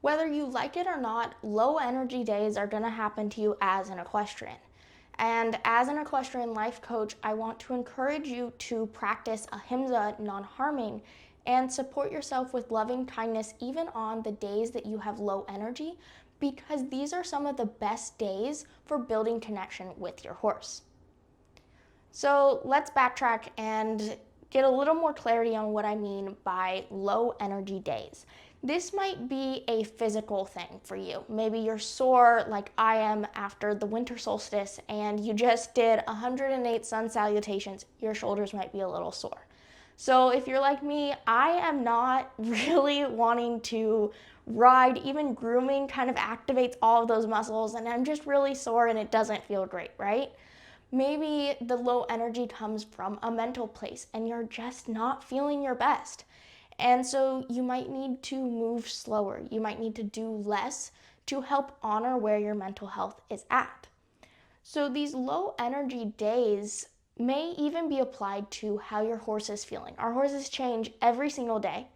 Whether you like it or not, low energy days are going to happen to you as an equestrian. And as an equestrian life coach, I want to encourage you to practice ahimsa, non-harming, and support yourself with loving kindness even on the days that you have low energy, because these are some of the best days for building connection with your horse. So let's backtrack and get a little more clarity on what I mean by low energy days. This might be a physical thing for you. Maybe you're sore like I am after the winter solstice and you just did 108 sun salutations. Your shoulders might be a little sore. So if you're like me, I am not really wanting to ride. Even grooming kind of activates all of those muscles and I'm just really sore and it doesn't feel great, right? Maybe the low energy comes from a mental place and you're just not feeling your best. And so you might need to move slower. You might need to do less to help honor where your mental health is at. So these low energy days may even be applied to how your horse is feeling. Our horses change every single day.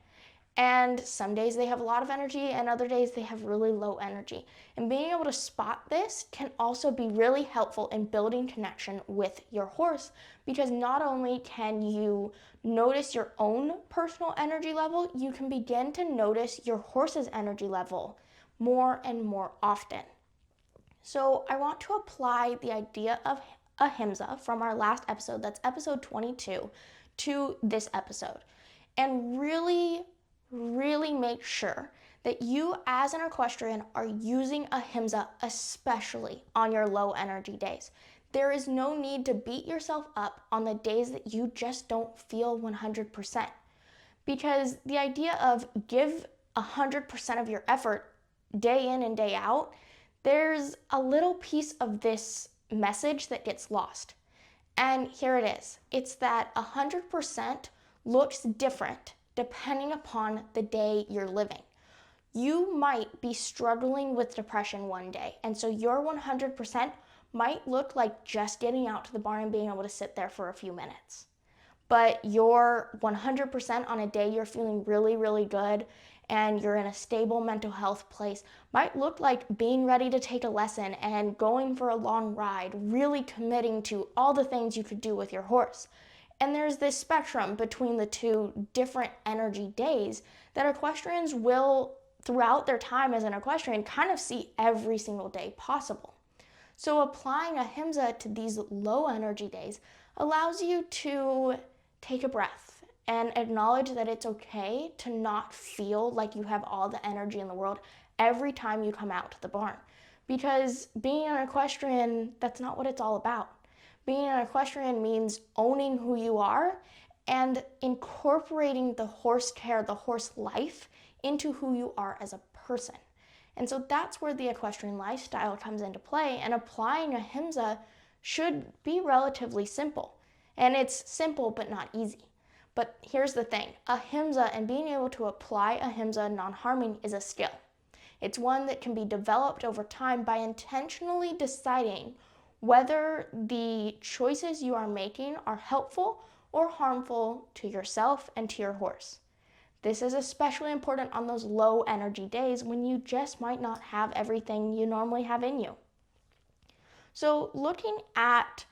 And some days they have a lot of energy and other days they have really low energy. And being able to spot this can also be really helpful in building connection with your horse, because not only can you notice your own personal energy level, you can begin to notice your horse's energy level more and more often. So I want to apply the idea of ahimsa from our last episode, that's episode 22, to this episode. And really make sure that you as an equestrian are using ahimsa, especially on your low energy days. There is no need to beat yourself up on the days that you just don't feel 100%. Because the idea of give 100% of your effort day in and day out, there's a little piece of this message that gets lost. And here it is. It's that 100% looks different depending upon the day you're living. You might be struggling with depression one day, and so your 100% might look like just getting out to the barn and being able to sit there for a few minutes. But your 100% on a day you're feeling really good and you're in a stable mental health place might look like being ready to take a lesson and going for a long ride, really committing to all the things you could do with your horse. And there's this spectrum between the two different energy days that equestrians will, throughout their time as an equestrian, kind of see every single day possible. So applying ahimsa to these low energy days allows you to take a breath and acknowledge that it's okay to not feel like you have all the energy in the world every time you come out to the barn. Because being an equestrian, that's not what it's all about. Being an equestrian means owning who you are and incorporating the horse care, the horse life, into who you are as a person. And so that's where the equestrian lifestyle comes into play, and applying ahimsa should be relatively simple. And it's simple but not easy. But here's the thing, ahimsa and being able to apply ahimsa non-harming is a skill. It's one that can be developed over time by intentionally deciding whether the choices you are making are helpful or harmful to yourself and to your horse. This is especially important on those low energy days when you just might not have everything you normally have in you. So looking at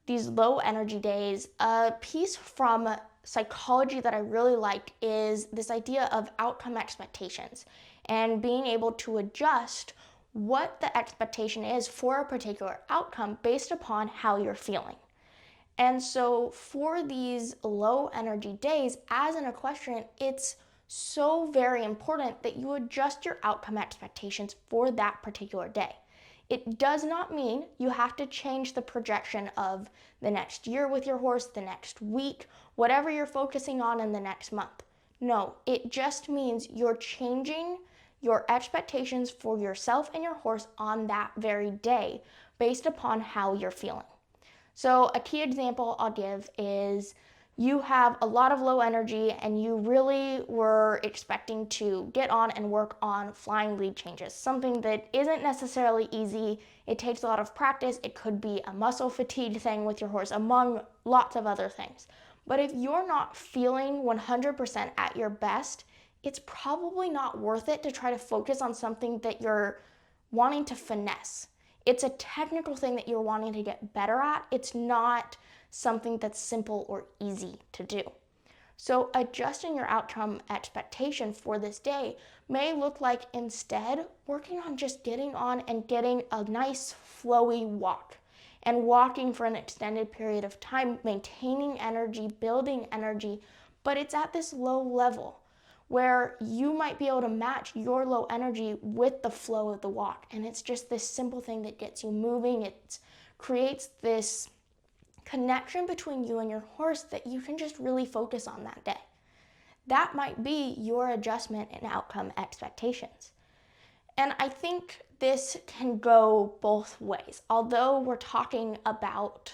these low energy days, a piece from psychology that I really like is this idea of outcome expectations and being able to adjust what the expectation is for a particular outcome based upon how you're feeling. And so for these low energy days, as an equestrian, it's so very important that you adjust your outcome expectations for that particular day. It does not mean you have to change the projection of the next year with your horse, the next week, whatever you're focusing on in the next month. No, it just means you're changing your expectations for yourself and your horse on that very day based upon how you're feeling. So a key example I'll give is you have a lot of low energy and you really were expecting to get on and work on flying lead changes, something that isn't necessarily easy. It takes a lot of practice. It could be a muscle fatigue thing with your horse, among lots of other things. But if you're not feeling 100% at your best it's probably not worth it to try to focus on something that you're wanting to finesse. It's a technical thing that you're wanting to get better at. It's not something that's simple or easy to do. So adjusting your outcome expectation for this day may look like instead working on just getting on and getting a nice flowy walk and walking for an extended period of time, maintaining energy, building energy, but it's at this low level where you might be able to match your low energy with the flow of the walk. And it's just this simple thing that gets you moving. It creates this connection between you and your horse that you can just really focus on that day. That might be your adjustment in outcome expectations. And I think this can go both ways. Although we're talking about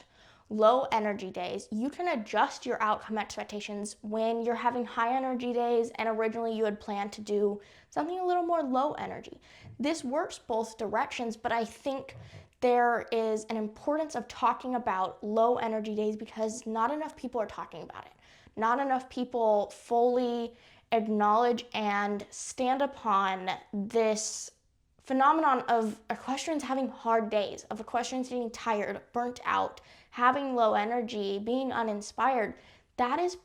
low energy days, you can adjust your outcome expectations when you're having high energy days and originally you had planned to do something a little more low energy. This works both directions, but I think there is an importance of talking about low energy days because not enough people are talking about it. Not enough people fully acknowledge and stand upon this phenomenon of equestrians having hard days, of equestrians getting tired, burnt out, having low energy, being uninspired. That is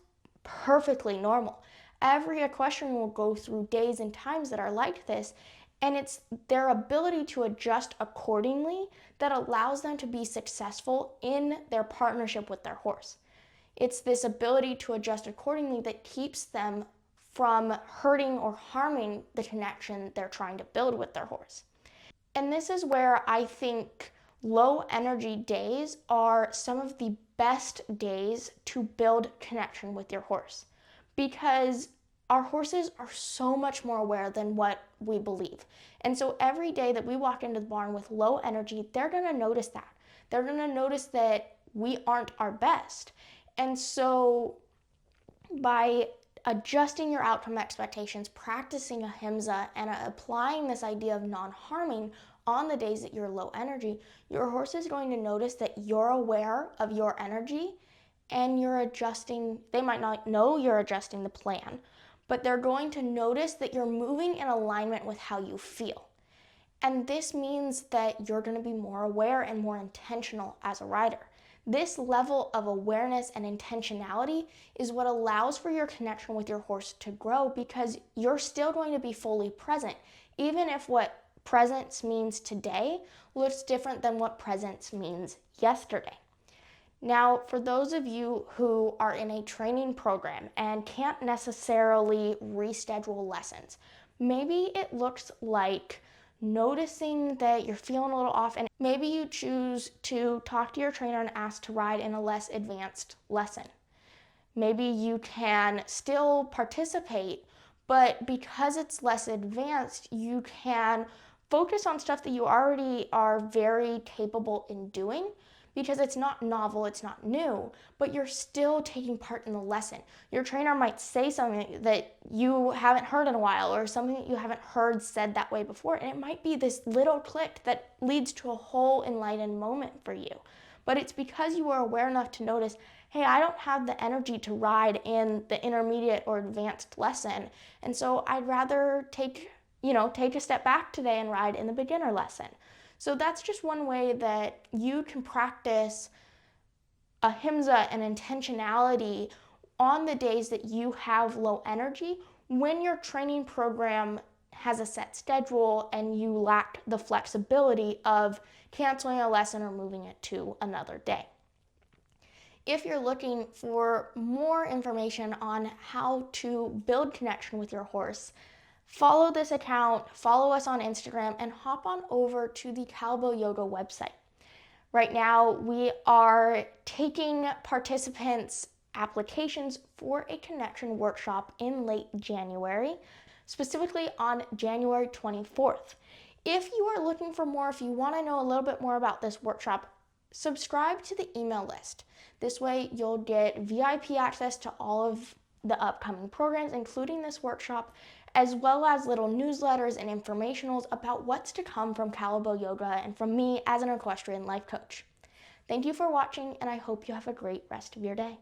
perfectly normal. Every equestrian will go through days and times that are like this, and it's their ability to adjust accordingly that allows them to be successful in their partnership with their horse. It's this ability to adjust accordingly that keeps them from hurting or harming the connection they're trying to build with their horse. And this is where I think low energy days are some of the best days to build connection with your horse, because our horses are so much more aware than what we believe. And so every day that we walk into the barn with low energy, they're going to notice that. They're going to notice that we aren't our best. And so by adjusting your outcome expectations, practicing ahimsa, and applying this idea of non-harming on the days that you're low energy, your horse is going to notice that you're aware of your energy and you're adjusting. They might not know you're adjusting the plan, but they're going to notice that you're moving in alignment with how you feel. And this means that you're going to be more aware and more intentional as a rider. This level of awareness and intentionality is what allows for your connection with your horse to grow, because you're still going to be fully present, even if what presence means today looks different than what presence means yesterday. Now, for those of you who are in a training program and can't necessarily reschedule lessons, maybe it looks like noticing that you're feeling a little off, and maybe you choose to talk to your trainer and ask to ride in a less advanced lesson. Maybe you can still participate, but because it's less advanced, you can focus on stuff that you already are very capable in doing, because it's not novel, it's not new, but you're still taking part in the lesson. Your trainer might say something that you haven't heard in a while, or something that you haven't heard said that way before, and it might be this little click that leads to a whole enlightened moment for you. But it's because you are aware enough to notice, hey, I don't have the energy to ride in the intermediate or advanced lesson, and so I'd rather take a step back today and ride in the beginner lesson. So that's just one way that you can practice ahimsa and intentionality on the days that you have low energy, when your training program has a set schedule and you lack the flexibility of canceling a lesson or moving it to another day. If you're looking for more information on how to build connection with your horse, follow this account, follow us on Instagram, and hop on over to the Callebaut Yoga website. Right now, we are taking participants' applications for a connection workshop in late January, specifically on January 24th. If you are looking for more, if you want to know a little bit more about this workshop, subscribe to the email list. This way, you'll get VIP access to all of the upcoming programs, including this workshop, as well as little newsletters and informationals about what's to come from Callebaut Yoga and from me as an equestrian life coach. Thank you for watching, and I hope you have a great rest of your day.